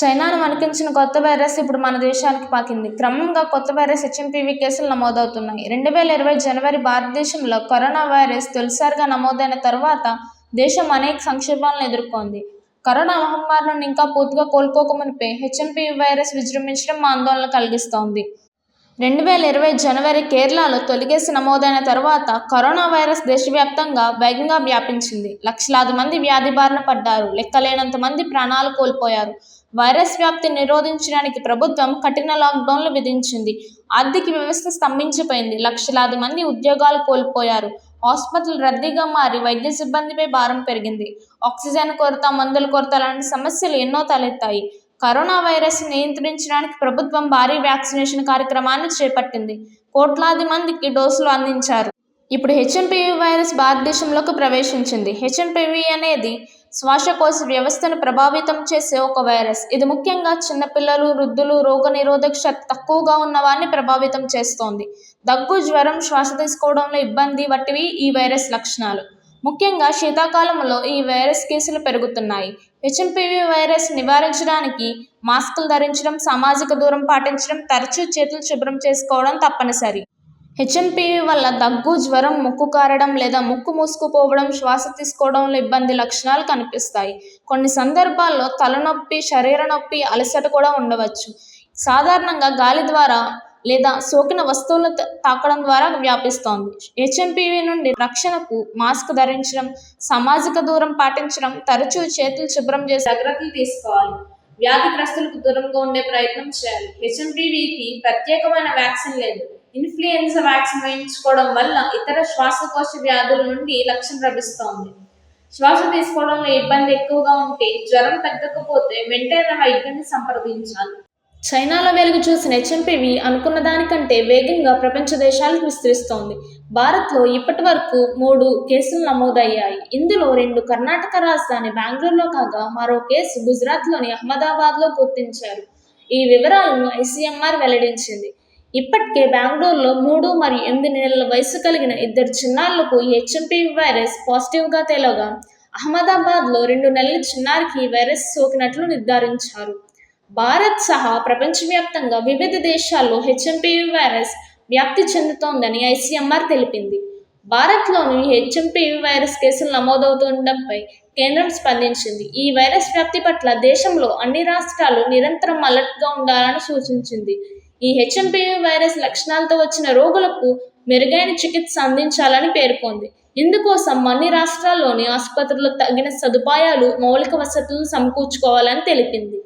చైనాను వణికించిన కొత్త వైరస్ ఇప్పుడు మన దేశానికి పాకింది. క్రమంగా కొత్త వైరస్ హెచ్ఎంపీవీ కేసులు నమోదవుతున్నాయి. 2020 జనవరి భారతదేశంలో కరోనా వైరస్ తొలిసారిగా నమోదైన తర్వాత దేశం అనేక సంక్షోభాలను ఎదుర్కొంది. కరోనా మహమ్మారి నుండి ఇంకా పూర్తిగా కోలుకోకమునుపే హెచ్ఎంపీవీ వైరస్ విజృంభించడం ఆందోళన కలిగిస్తోంది. 2020 జనవరి కేరళలో తొలి కేసు నమోదైన తర్వాత కరోనా వైరస్ దేశవ్యాప్తంగా వేగంగా వ్యాపించింది. లక్షలాది మంది వ్యాధి బారిన పడ్డారు. లెక్కలేనంత మంది ప్రాణాలు కోల్పోయారు. వైరస్ వ్యాప్తి నిరోధించడానికి ప్రభుత్వం కఠిన లాక్డౌన్లు విధించింది. ఆర్థిక వ్యవస్థ స్తంభించిపోయింది. లక్షలాది మంది ఉద్యోగాలు కోల్పోయారు. ఆసుపత్రులు రద్దీగా మారి వైద్య సిబ్బందిపై భారం పెరిగింది. ఆక్సిజన్ కొరత, మందుల కొరత లాంటి సమస్యలు ఎన్నో తలెత్తాయి. కరోనా వైరస్ నియంత్రించడానికి ప్రభుత్వం భారీ వ్యాక్సినేషన్ కార్యక్రమాన్ని చేపట్టింది. కోట్లాది మందికి డోసులు అందించారు. ఇప్పుడు హెచ్ఎంపీవీ వైరస్ భారతదేశంలోకి ప్రవేశించింది. హెచ్ఎంపీవీ అనేది శ్వాసకోశ వ్యవస్థను ప్రభావితం చేసే ఒక వైరస్. ఇది ముఖ్యంగా చిన్నపిల్లలు, వృద్ధులు, రోగనిరోధక శక్తి తక్కువగా ఉన్న వారిని ప్రభావితం చేస్తోంది. దగ్గు, జ్వరం, శ్వాస తీసుకోవడంలో ఇబ్బంది వంటివి ఈ వైరస్ లక్షణాలు. ముఖ్యంగా శీతాకాలంలో ఈ వైరస్ కేసులు పెరుగుతున్నాయి. హెచ్ఎంపీవీ వైరస్ నివారించడానికి మాస్కులు ధరించడం, సామాజిక దూరం పాటించడం, తరచూ చేతులు శుభ్రం చేసుకోవడం తప్పనిసరి. హెచ్ఎంపీవీ వల్ల దగ్గు, జ్వరం, ముక్కు కారడం లేదా ముక్కు మూసుకుపోవడం, శ్వాస తీసుకోవడంలో ఇబ్బంది లక్షణాలు కనిపిస్తాయి. కొన్ని సందర్భాల్లో తలనొప్పి, శరీర నొప్పి, అలసట కూడా ఉండవచ్చు. సాధారణంగా గాలి ద్వారా లేదా సోకిన వస్తువులను తాకడం ద్వారా వ్యాపిస్తోంది. హెచ్ఎంపీవీ నుండి రక్షణకు మాస్క్ ధరించడం, సామాజిక దూరం పాటించడం, తరచూ చేతులు శుభ్రం చేసే జాగ్రత్తలు తీసుకోవాలి. వ్యాధిగ్రస్తులకు దూరంగా ఉండే ప్రయత్నం చేయాలి. హెచ్ఎంపీవీకి ప్రత్యేకమైన వ్యాక్సిన్ లేదు. ఇన్ఫ్లుయెన్జా వ్యాక్సిన్ వేయించుకోవడం వల్ల ఇతర శ్వాసకోశ వ్యాధుల నుండి రక్షణ లభిస్తోంది. శ్వాస తీసుకోవడంలో ఇబ్బంది ఎక్కువగా ఉంటే, జ్వరం తగ్గకపోతే వెంటనే వైద్యుని సంప్రదించాలి. చైనాలో వెలుగు చూసిన హెచ్ఎంపీవీ అనుకున్న దానికంటే వేగంగా ప్రపంచ దేశాలకు విస్తరిస్తోంది. భారత్లో ఇప్పటి వరకు 3 కేసులు నమోదయ్యాయి. ఇందులో 2 కర్ణాటక రాజధాని బెంగళూరులో కాగా మరో కేసు గుజరాత్లోని అహ్మదాబాద్లో గుర్తించారు. ఈ వివరాలను ఐసీఎంఆర్ వెల్లడించింది. ఇప్పటికే బెంగళూరులో 3 మరియు 8 నెలల వయసు కలిగిన 2 చిన్నారులకు ఈ హెచ్ఎంపీవీ వైరస్ పాజిటివ్గా తేలగా, అహ్మదాబాద్లో 2 నెలల చిన్నారికి ఈ వైరస్ సోకినట్లు నిర్ధారించారు. భారత్ సహా ప్రపంచవ్యాప్తంగా వివిధ దేశాల్లో హెచ్ఎంపీవీ వైరస్ వ్యాప్తి చెందుతోందని ఐసీఎంఆర్ తెలిపింది. భారత్లోని హెచ్ఎంపీవీ వైరస్ కేసులు నమోదవుతుండటంపై కేంద్రం స్పందించింది. ఈ వైరస్ వ్యాప్తి పట్ల దేశంలో అన్ని రాష్ట్రాలు నిరంతరం అలర్ట్గా ఉండాలని సూచించింది. ఈ హెచ్ఎంపీవీ వైరస్ లక్షణాలతో వచ్చిన రోగులకు మెరుగైన చికిత్స అందించాలని పేర్కొంది. ఇందుకోసం అన్ని రాష్ట్రాల్లోని ఆసుపత్రుల్లో తగిన సదుపాయాలు, మౌలిక వసతులను సమకూర్చుకోవాలని తెలిపింది.